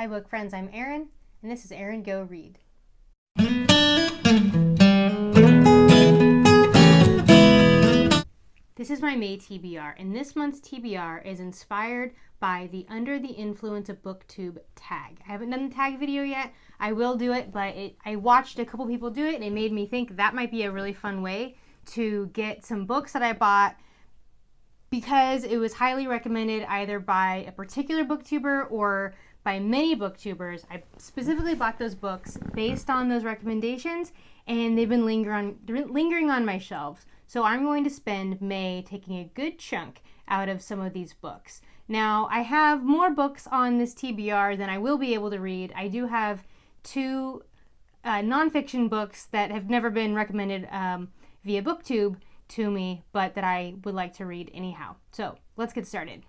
Hi book friends, I'm Erin, and this is Erin Go Read. This is my May TBR, and this month's TBR is inspired by the Under the Influence of BookTube tag. I haven't done the tag video yet. I will do it, but I watched a couple people do it, and it made me think that might be a really fun way to get some books that I bought because it was highly recommended either by a particular booktuber or by many booktubers. I specifically bought those books based on those recommendations, and they've been lingering on my shelves. So I'm going to spend May taking a good chunk out of some of these books. Now, I have more books on this TBR than I will be able to read. I do have two nonfiction books that have never been recommended via BookTube to me, but that I would like to read anyhow. So let's get started.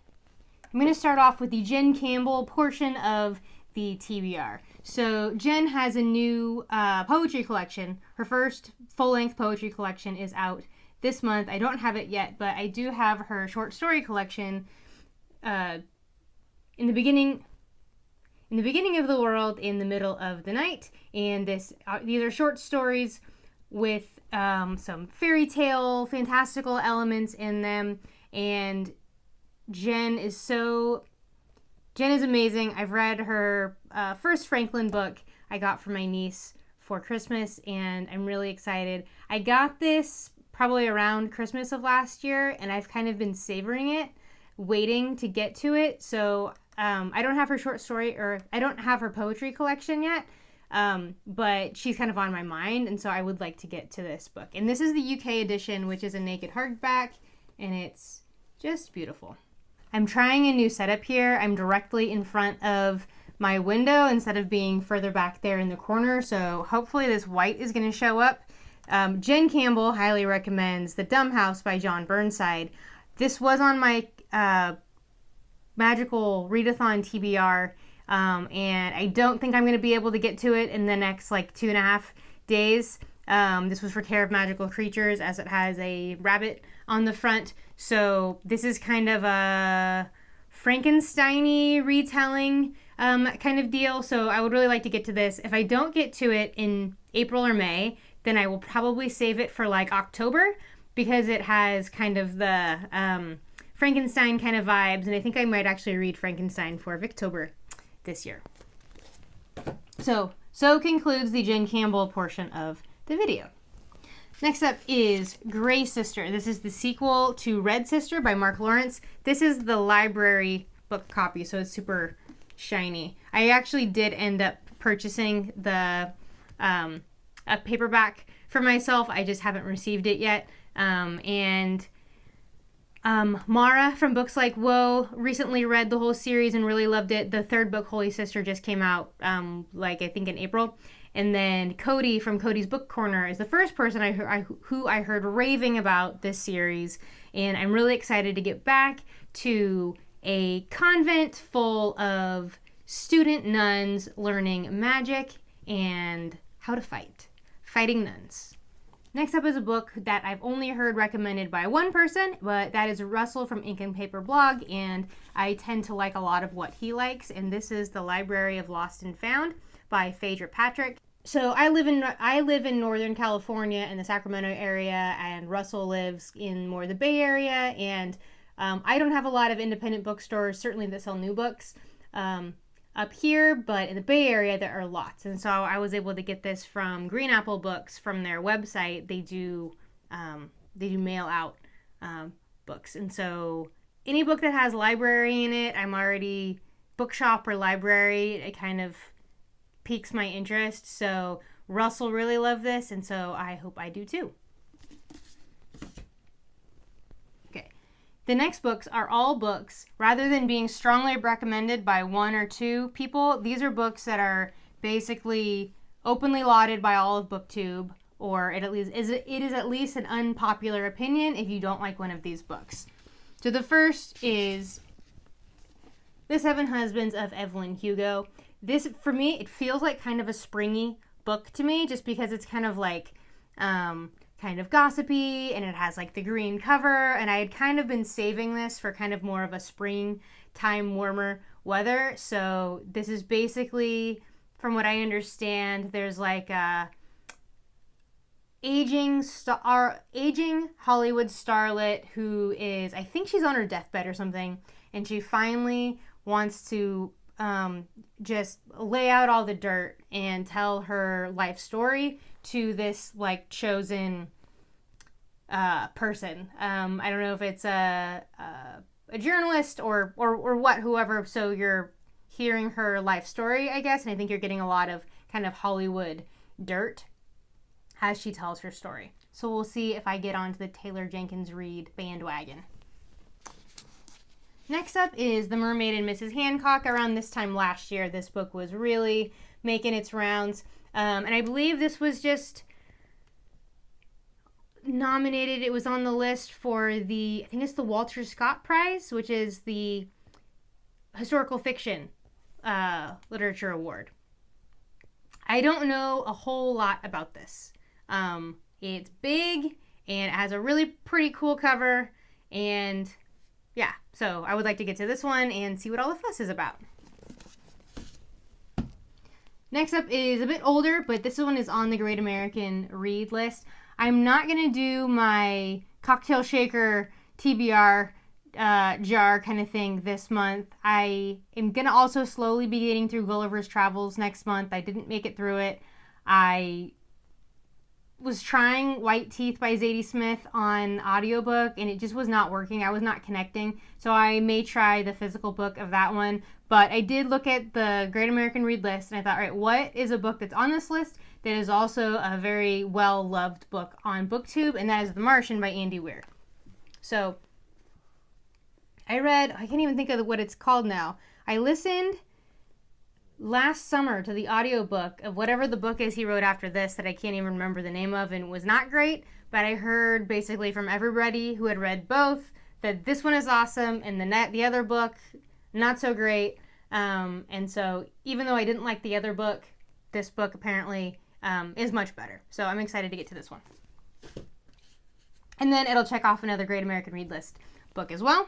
I'm going to start off with the Jen Campbell portion of the TBR. So Jen has a new poetry collection. Her first full-length poetry collection is out this month. I don't have it yet, but I do have her short story collection, in the beginning of the world, in the middle of the night. And these are short stories with some fairy tale, fantastical elements in them. And Jen is amazing. I've read her first Franklin book I got for my niece for Christmas, and I'm really excited. I got this probably around Christmas of last year, and I've kind of been savoring it, waiting to get to it. So I don't have her short story, or I don't have her poetry collection yet, but she's kind of on my mind, and so I would like to get to this book. And this is the UK edition, which is a naked hardback, and it's just beautiful. I'm trying a new setup here. I'm directly in front of my window instead of being further back there in the corner, so hopefully this white is going to show up. Jen Campbell highly recommends The Dumb House by John Burnside. This was on my magical readathon TBR, and I don't think I'm going to be able to get to it in the next 2.5 days. This was for Care of Magical Creatures, as it has a rabbit on the front. So this is kind of a Frankenstein-y retelling kind of deal. So I would really like to get to this. If I don't get to it in April or May, then I will probably save it for October, because it has kind of the Frankenstein kind of vibes. And I think I might actually read Frankenstein for Victober this year. So concludes the Jen Campbell portion of the video. Next up is Gray Sister. This is the sequel to Red Sister by Mark Lawrence. This is the library book copy, so it's super shiny. I actually did end up purchasing a paperback for myself. I just haven't received it yet. Mara from Books Like Whoa recently read the whole series and really loved it. The third book, Holy Sister, just came out I think in April. And then Cody from Cody's Book Corner is the first person who I heard raving about this series. And I'm really excited to get back to a convent full of student nuns learning magic and how to fighting nuns. Next up is a book that I've only heard recommended by one person, but that is Russell from Ink and Paper blog, and I tend to like a lot of what he likes. And this is The Library of Lost and Found by Phaedra Patrick. So I live in Northern California in the Sacramento area, and Russell lives in more the Bay Area, and I don't have a lot of independent bookstores, certainly that sell new books up here, but in the Bay Area there are lots. And so I was able to get this from Green Apple Books from their website. They do mail out books, and so any book that has library in it, I'm already bookshop or library. It kind of piques my interest. So Russell really loved this, and so I hope I do too. Okay, the next books are all books, rather than being strongly recommended by one or two people, these are books that are basically openly lauded by all of BookTube, or it is at least an unpopular opinion if you don't like one of these books. So the first is The Seven Husbands of Evelyn Hugo. This, for me, it feels like kind of a springy book to me, just because it's kind of kind of gossipy, and it has the green cover, and I had kind of been saving this for kind of more of a springtime warmer weather. So this is basically, from what I understand, there's like a aging Hollywood starlet who is, I think she's on her deathbed or something, and she finally wants to just lay out all the dirt and tell her life story to this like chosen person. I don't know if it's a journalist or what, whoever. So you're hearing her life story, I guess, and I think you're getting a lot of kind of Hollywood dirt as she tells her story. So we'll see if I get onto the Taylor Jenkins Reid bandwagon. Next up is The Mermaid and Mrs. Hancock. Around this time last year, this book was really making its rounds. And I believe this was just nominated. It was on the list for I think it's the Walter Scott Prize, which is the historical fiction literature award. I don't know a whole lot about this. It's big and it has a really pretty cool cover, and yeah, so I would like to get to this one and see what all the fuss is about. Next up is a bit older, but this one is on the Great American Read list. I'm not going to do my cocktail shaker TBR jar kind of thing this month. I am going to also slowly be getting through Gulliver's Travels next month. I didn't make it through it. I was trying White Teeth by Zadie Smith on audiobook, and it just was not working. I was not connecting. So I may try the physical book of that one. But I did look at the Great American Read list, and I thought, all right, what is a book that's on this list that is also a very well-loved book on BookTube? And that is The Martian by Andy Weir. So I read, I can't even think of what it's called now. I listened last summer to the audiobook of whatever the book is he wrote after this that I can't even remember the name of, and it was not great, but I heard basically from everybody who had read both that this one is awesome and the other book not so great. And so even though I didn't like the other book, this book apparently is much better. So I'm excited to get to this one. And then it'll check off another Great American Read list book as well.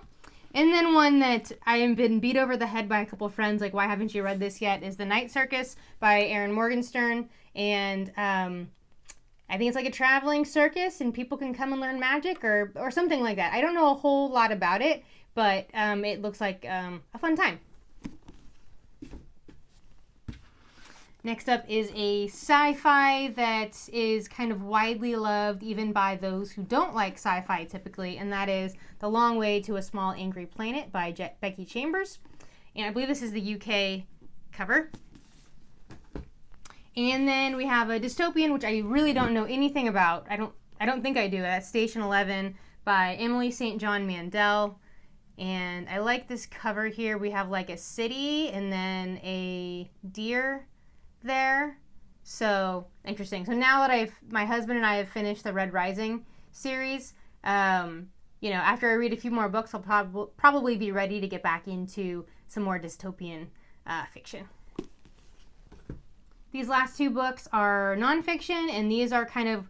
And then one that I have been beat over the head by a couple friends, like, why haven't you read this yet, is The Night Circus by Erin Morgenstern. And I think it's like a traveling circus and people can come and learn magic or something like that. I don't know a whole lot about it, but it looks like a fun time. Next up is a sci-fi that is kind of widely loved even by those who don't like sci-fi typically, and that is The Long Way to a Small Angry Planet by Becky Chambers. And I believe this is the UK cover. And then we have a dystopian, which I really don't know anything about. I don't think I do. That's Station 11 by Emily St. John Mandel. And I like this cover here. We have like a city and then a deer there. So interesting. So now that my husband and I have finished the Red Rising series, after I read a few more books, I'll probably be ready to get back into some more dystopian fiction. These last two books are nonfiction, and these are kind of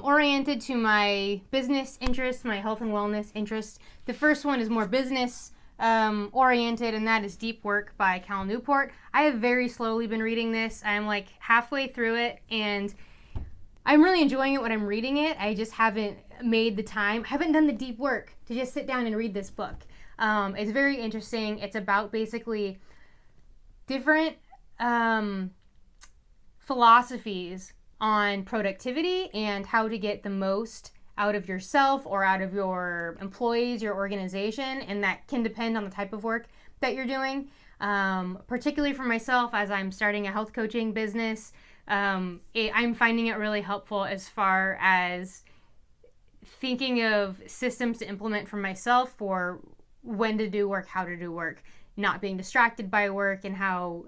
oriented to my business interests, my health and wellness interests. The first one is more business oriented, and that is Deep Work by Cal Newport. I have very slowly been reading this. I'm like halfway through it, and I'm really enjoying it when I'm reading it. I just haven't made the time, haven't done the deep work to just sit down and read this book. It's very interesting. It's about basically different philosophies on productivity and how to get the most out of yourself or out of your employees, your organization, and that can depend on the type of work that you're doing. Particularly for myself, as I'm starting a health coaching business, I'm finding it really helpful as far as thinking of systems to implement for myself for when to do work, how to do work, not being distracted by work, and how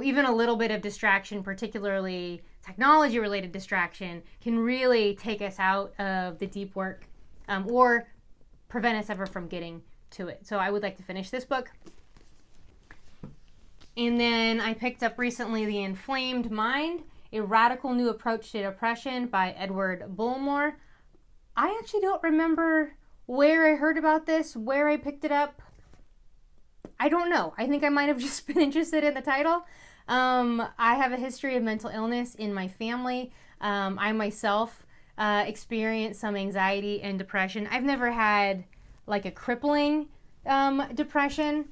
even a little bit of distraction, particularly technology-related distraction, can really take us out of the deep work or prevent us ever from getting to it. So I would like to finish this book. And then I picked up recently The Inflamed Mind, A Radical New Approach to Depression by Edward Bullmore. I actually don't remember Where I heard about this, where I picked it up, I don't know. I think I might have just been interested in the title. I have a history of mental illness in my family. I myself experienced some anxiety and depression. I've never had like a crippling depression,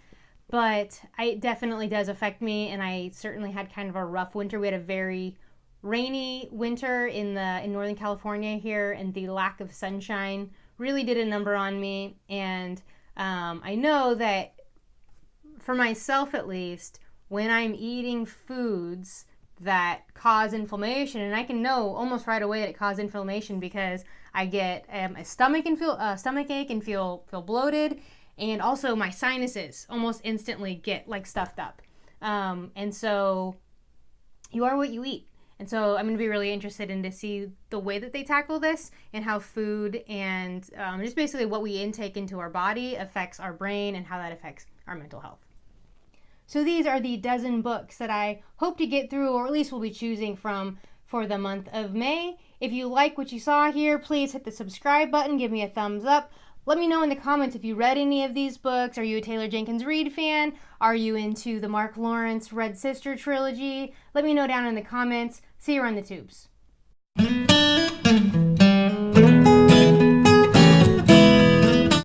but it definitely does affect me, and I certainly had kind of a rough winter. We had a very rainy winter in Northern California here, and the lack of sunshine really did a number on me. And I know that for myself at least, when I'm eating foods that cause inflammation, and I can know almost right away that it causes inflammation because I get a stomach ache and feel bloated, and also my sinuses almost instantly get like stuffed up. And so you are what you eat. And so I'm going to be really interested in to see the way that they tackle this, and how food and just basically what we intake into our body affects our brain and how that affects our mental health. So these are the dozen books that I hope to get through, or at least will be choosing from for the month of May. If you like what you saw here, please hit the subscribe button, give me a thumbs up. Let me know in the comments if you read any of these books. Are you a Taylor Jenkins Reid fan? Are you into the Mark Lawrence Red Sister trilogy? Let me know down in the comments. See you around the tubes.